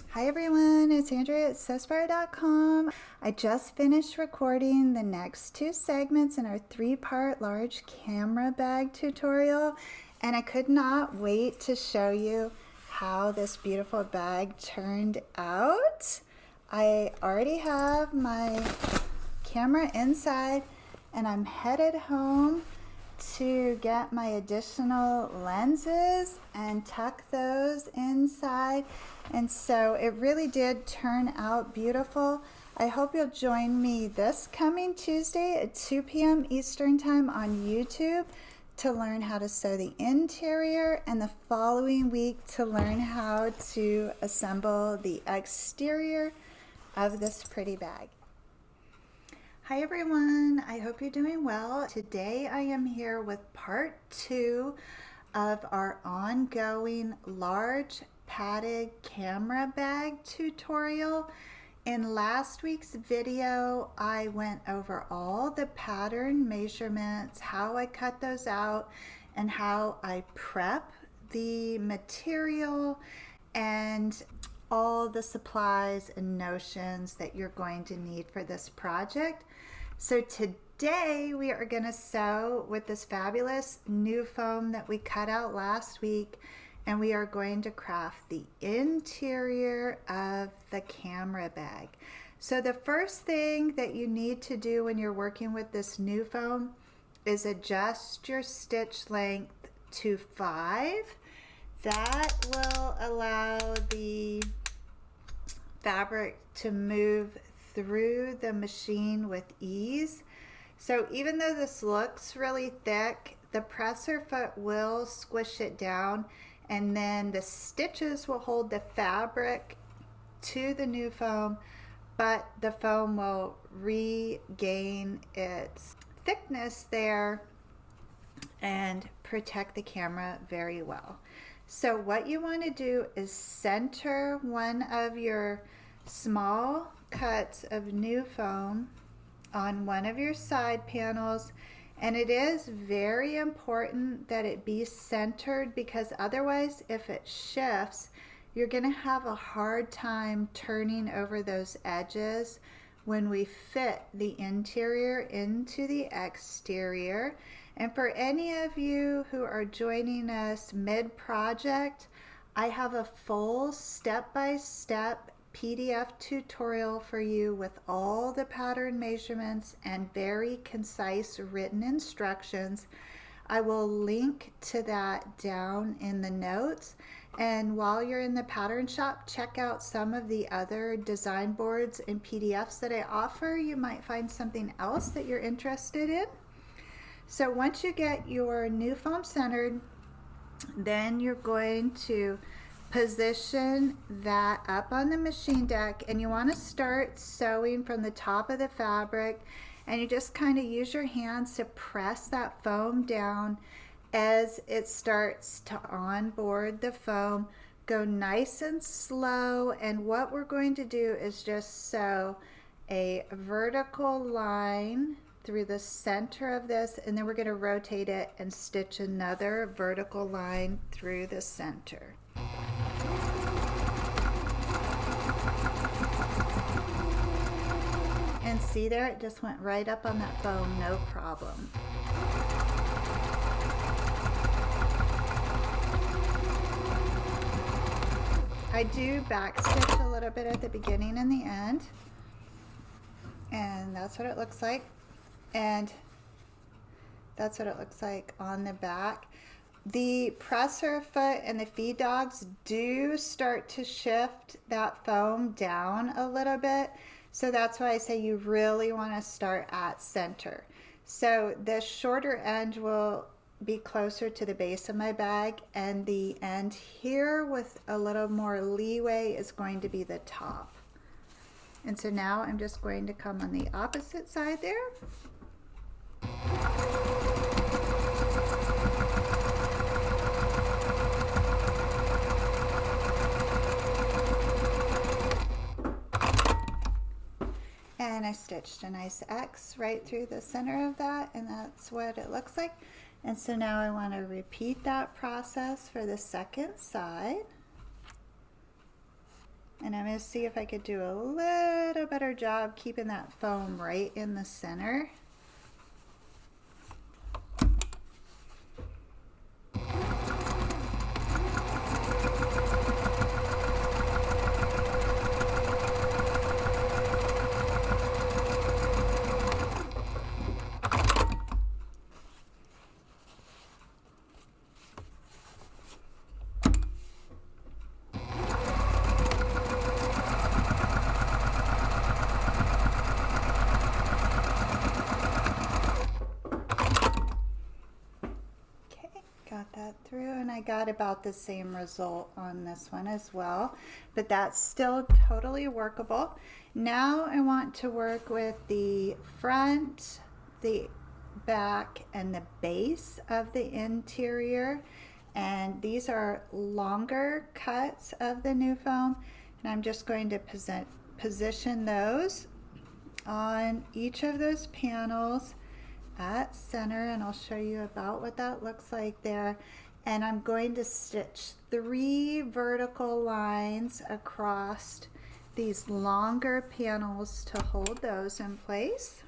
Hi everyone, it's Andrea at Sewspire.com. I just finished recording the next two segments in our three-part large camera bag tutorial, and I could not wait to show you how this beautiful bag turned out. I already have my camera inside and I'm headed home to get my additional lenses and tuck those inside. And so it really did turn out beautiful. I hope you'll join me this coming Tuesday at 2 p.m. Eastern Time on YouTube to learn how to sew the interior, and the following week to learn how to assemble the exterior of this pretty bag. Hi everyone, I hope you're doing well. Today I am here with part 2 of our ongoing large padded camera bag tutorial. In last week's video, I went over all the pattern measurements, how I cut those out, and how I prep the material and all the supplies and notions that you're going to need for this project. So today we are going to sew with this fabulous new foam that we cut out last week, and we are going to craft the interior of the camera bag. So the first thing that you need to do when you're working with this new foam is adjust your stitch length to 5. That will allow the fabric to move through the machine with ease. So even though this looks really thick, the presser foot will squish it down, and then the stitches will hold the fabric to the new foam, but the foam will regain its thickness there and protect the camera very well. So what you want to do is center one of your small cuts of new foam on one of your side panels, and it is very important that it be centered, because otherwise if it shifts, you're going to have a hard time turning over those edges when we fit the interior into the exterior. And for any of you who are joining us mid-project, I have a full step-by-step PDF tutorial for you with all the pattern measurements and very concise written instructions. I will link to that down in the notes. And while you're in the pattern shop, check out some of the other design boards and PDFs that I offer. You might find something else that you're interested in. So once you get your new foam centered, then you're going to position that up on the machine deck, and you want to start sewing from the top of the fabric, and you just kind of use your hands to press that foam down as it starts to onboard the foam. Go nice and slow, and what we're going to do is just sew a vertical line through the center of this, and then we're going to rotate it and stitch another vertical line through the center. And see there, it just went right up on that foam, no problem. I do backstitch a little bit at the beginning and the end, and that's what it looks like. And that's what it looks like on the back. The presser foot and the feed dogs do start to shift that foam down a little bit. So that's why I say you really want to start at center. So the shorter end will be closer to the base of my bag, and the end here with a little more leeway is going to be the top. And so now I'm just going to come on the opposite side there. And I stitched a nice X right through the center of that, and that's what it looks like. And so now I want to repeat that process for the second side. And I'm going to see if I could do a little better job keeping that foam right in the center. Got that through, and I got about the same result on this one as well, but that's still totally workable. Now I want to work with the front, the back, and the base of the interior, and these are longer cuts of the new foam, and I'm just going to position those on each of those panels at center, and I'll show you about what that looks like there. And I'm going to stitch 3 vertical lines across these longer panels to hold those in place.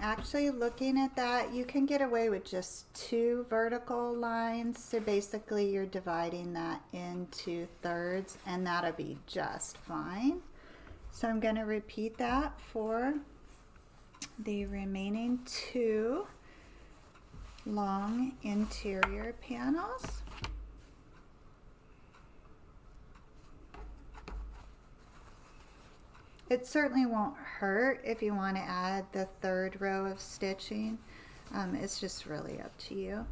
Actually, looking at that, you can get away with just 2 vertical lines. So basically you're dividing that into thirds, and that'll be just fine. So I'm going to repeat that for the remaining 2 long interior panels. It certainly won't hurt if you want to add the 3rd row of stitching. It's just really up to you.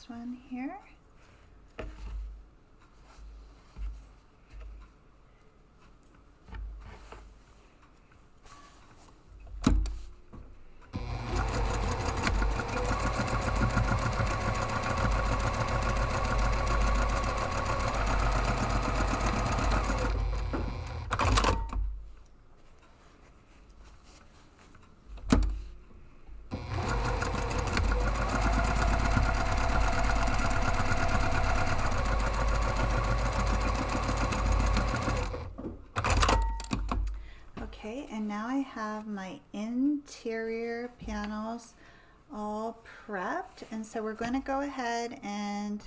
One here. Okay, and now I have my interior panels all prepped, and so we're going to go ahead and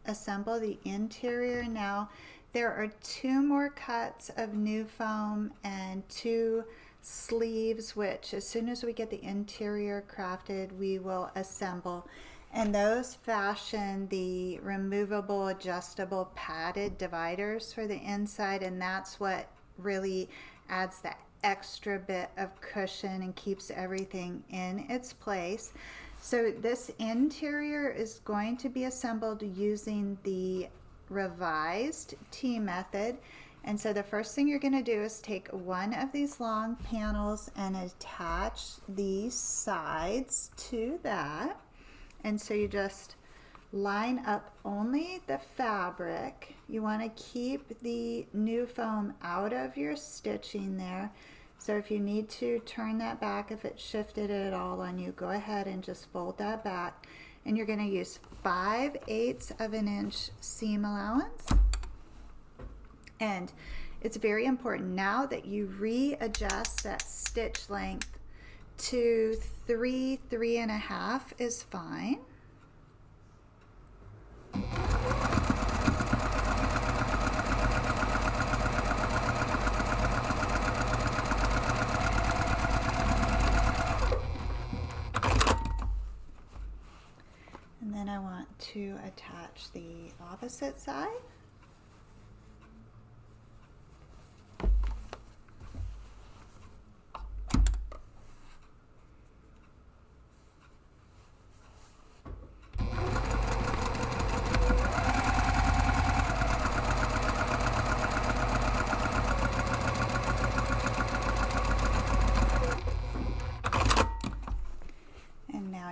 assemble the interior now. There are 2 more cuts of new foam and 2 sleeves, which as soon as we get the interior crafted, we will assemble. And those fashion the removable, adjustable, padded dividers for the inside, and that's what really adds that extra bit of cushion and keeps everything in its place. So this interior is going to be assembled using the revised T method. And so the first thing you're going to do is take one of these long panels and attach the sides to that. And so you just line up only the fabric. You want to keep the new foam out of your stitching there. So if you need to turn that back, if it shifted at all on you, go ahead and just fold that back. And you're going to use 5/8 of an inch seam allowance. And it's very important now that you readjust that stitch length to 3.5 is fine. attach the opposite side.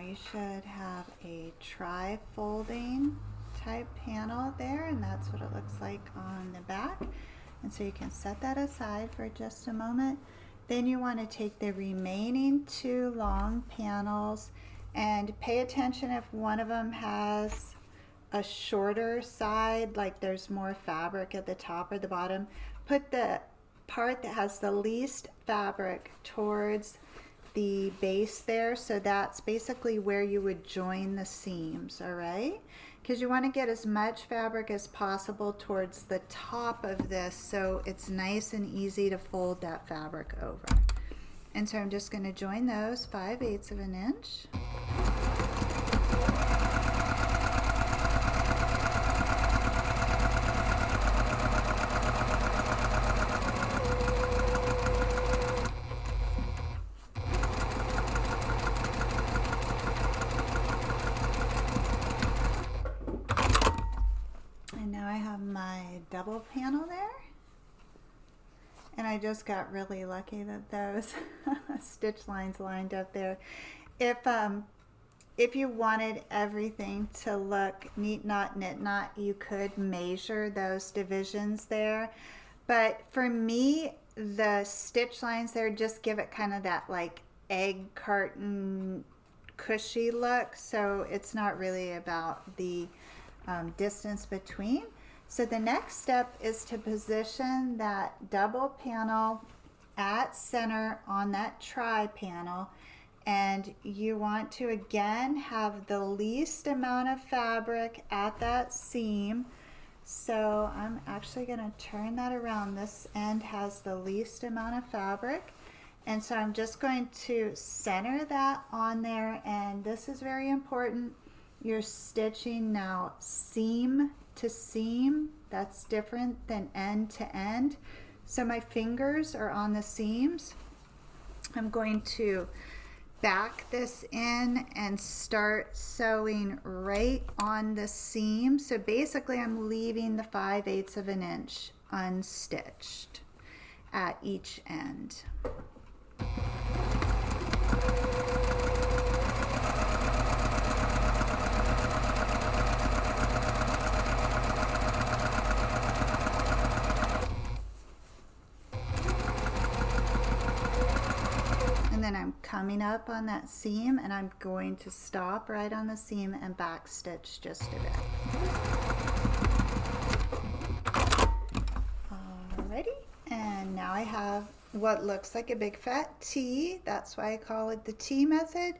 You should have a tri-folding type panel there, and that's what it looks like on the back. And so you can set that aside for just a moment. Then you want to take the remaining 2 long panels and pay attention if one of them has a shorter side, like there's more fabric at the top or the bottom. Put the part that has the least fabric towards the base there, so that's basically where you would join the seams, all right? Because you want to get as much fabric as possible towards the top of this so it's nice and easy to fold that fabric over. And so I'm just going to join those 5/8 of an inch. Double panel there, and I just got really lucky that those stitch lines lined up there. If you wanted everything to look neat knot knit knot, you could measure those divisions there, but for me the stitch lines there just give it kind of that like egg carton cushy look, so it's not really about the distance between. So the next step is to position that double panel at center on that tri panel, and you want to again have the least amount of fabric at that seam. So I'm actually going to turn that around. This end has the least amount of fabric, and so I'm just going to center that on there, and this is very important. You're stitching now seam to seam. That's different than end to end. So my fingers are on the seams. I'm going to back this in and start sewing right on the seam. So basically I'm leaving the 5/8 of an inch unstitched at each end. And then I'm coming up on that seam and I'm going to stop right on the seam and back stitch just a bit. Alrighty, and now I have what looks like a big fat T. That's why I call it the T method.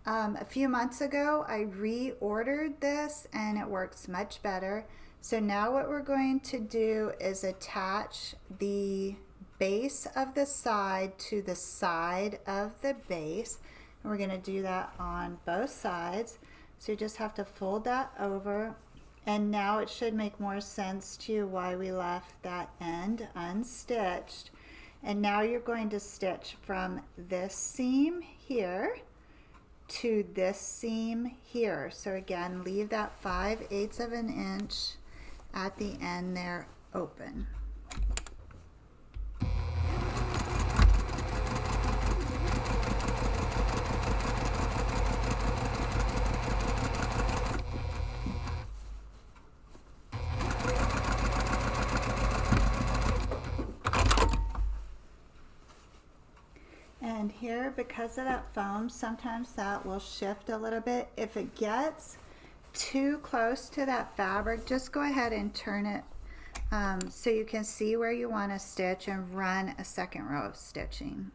A few months ago I reordered this and it works much better. So now what we're going to do is attach the base of the side to the side of the base, and we're going to do that on both sides. So you just have to fold that over, and now it should make more sense to you why we left that end unstitched. And now you're going to stitch from this seam here to this seam here. So again, leave that 5/8 of an inch at the end there open. And here, because of that foam, sometimes that will shift a little bit. If it gets too close to that fabric, just go ahead and turn it so you can see where you want to stitch and run a second row of stitching.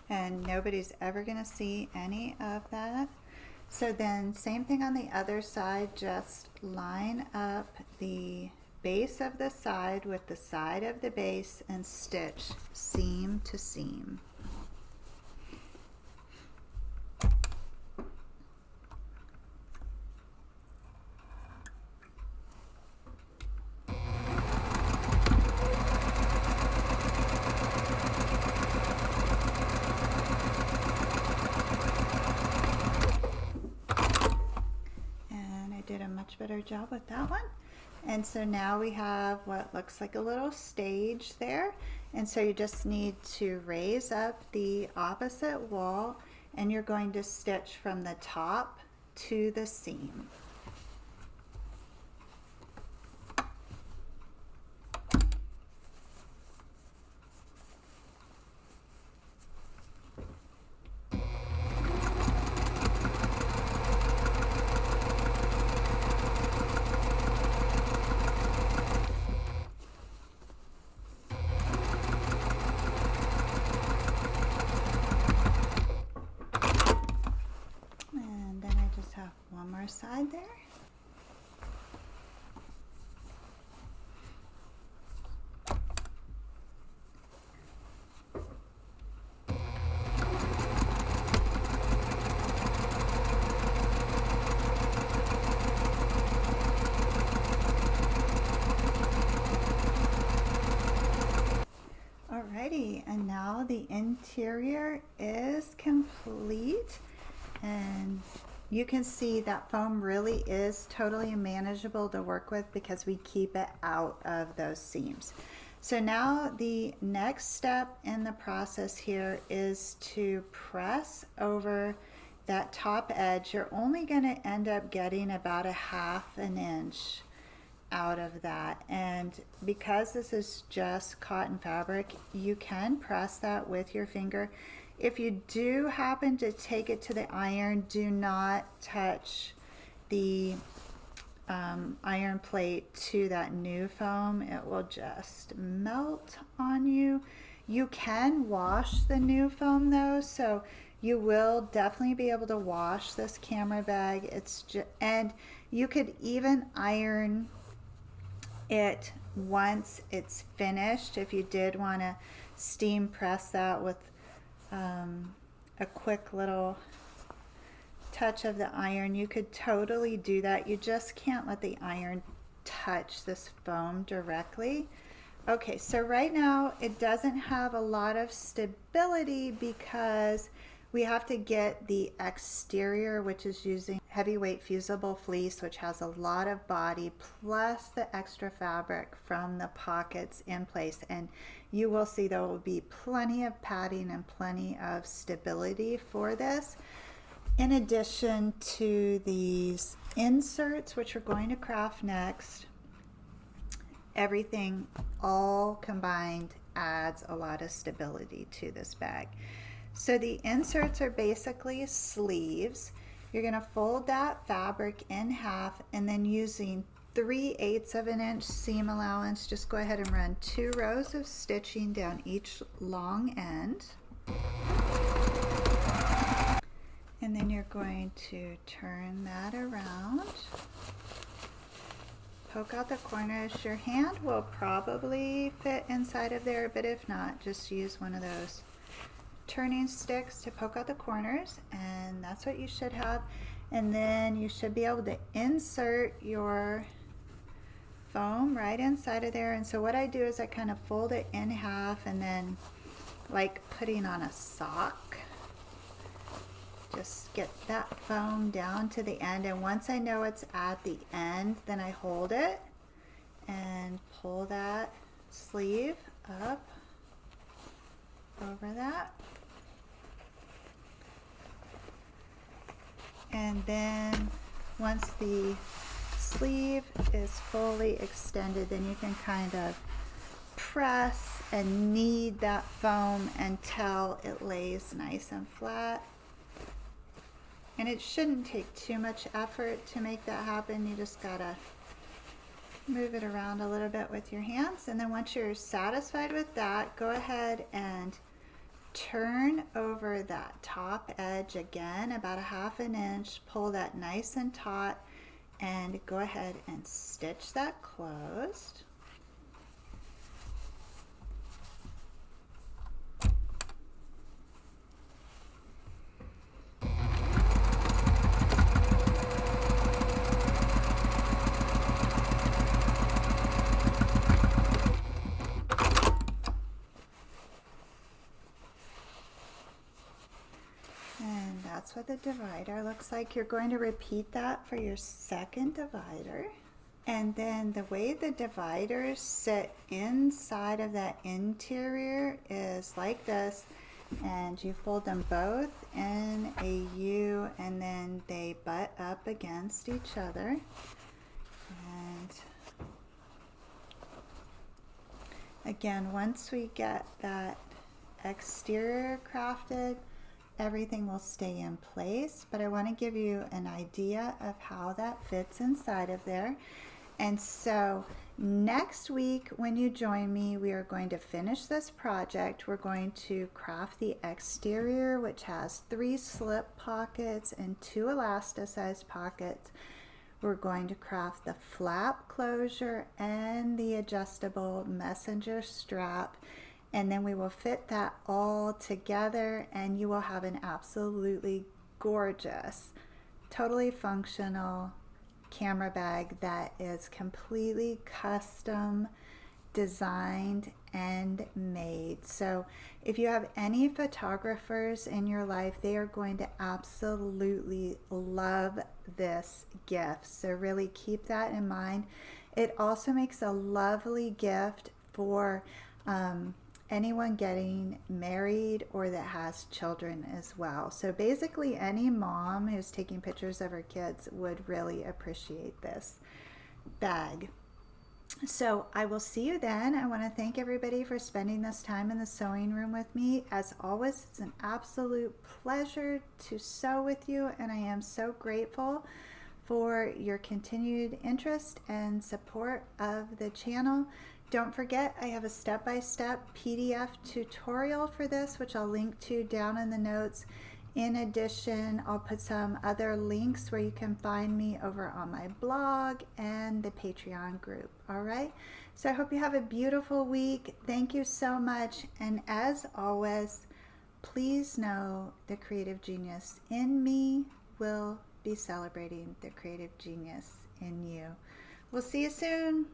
And nobody's ever going to see any of that So then same thing on the other side, just line up the base of the side with the side of the base and stitch seam to seam. Did a much better job with that one. And so now we have what looks like a little stage there, and so you just need to raise up the opposite wall and you're going to stitch from the top to the seam. One more side there. Alrighty, and now the interior is complete, and you can see that foam really is totally manageable to work with because we keep it out of those seams. So now the next step in the process here is to press over that top edge. You're only going to end up getting about a ½ inch out of that, and because this is just cotton fabric, you can press that with your finger. If you do happen to take it to the iron, do not touch the iron plate to that new foam. It will just melt on you. You can wash the new foam though, so you will definitely be able to wash this camera bag. It's just, and you could even iron it once it's finished if you did want to steam press that with a quick little touch of the iron. You could totally do that. You just can't let the iron touch this foam directly. Okay, so right now it doesn't have a lot of stability because we have to get the exterior, which is using heavyweight fusible fleece, which has a lot of body, plus the extra fabric from the pockets in place. And you will see there will be plenty of padding and plenty of stability for this. In addition to these inserts, which we're going to craft next, everything all combined adds a lot of stability to this bag. So the inserts are basically sleeves. You're going to fold that fabric in half, and then using 3/8 of an inch seam allowance, just go ahead and run 2 rows of stitching down each long end. And then you're going to turn that around. Poke out the corners. Your hand will probably fit inside of there, but if not, just use one of those turning sticks to poke out the corners, and that's what you should have. And then you should be able to insert your foam right inside of there. And so what I do is I kind of fold it in half, and then like putting on a sock, just get that foam down to the end. And once I know it's at the end, then I hold it and pull that sleeve up over that. And then once the sleeve is fully extended, then you can kind of press and knead that foam until it lays nice and flat. And it shouldn't take too much effort to make that happen. You just gotta move it around a little bit with your hands. And then once you're satisfied with that, go ahead and turn over that top edge again about a 1/2 inch, pull that nice and taut, and go ahead and stitch that closed. And that's what the divider looks like. You're going to repeat that for your second divider. And then the way the dividers sit inside of that interior is like this. And you fold them both in a U, and then they butt up against each other. And again, once we get that exterior crafted, everything will stay in place, but I want to give you an idea of how that fits inside of there. And so next week when you join me, we are going to finish this project. We're going to craft the exterior, which has 3 slip pockets and 2 elasticized pockets. We're going to craft the flap closure and the adjustable messenger strap, and then we will fit that all together, and you will have an absolutely gorgeous, totally functional camera bag that is completely custom designed and made. So if you have any photographers in your life, they are going to absolutely love this gift. So really keep that in mind. It also makes a lovely gift for anyone getting married or that has children as well. So basically any mom who's taking pictures of her kids would really appreciate this bag. So I will see you then. I want to thank everybody for spending this time in the sewing room with me. As always, it's an absolute pleasure to sew with you, and I am so grateful for your continued interest and support of the channel. Don't forget, I have a step-by-step PDF tutorial for this, which I'll link to down in the notes. In addition, I'll put some other links where you can find me over on my blog and the Patreon group. All right, so I hope you have a beautiful week. Thank you so much, and as always, please know the creative genius in me will be celebrating the creative genius in you. We'll see you soon.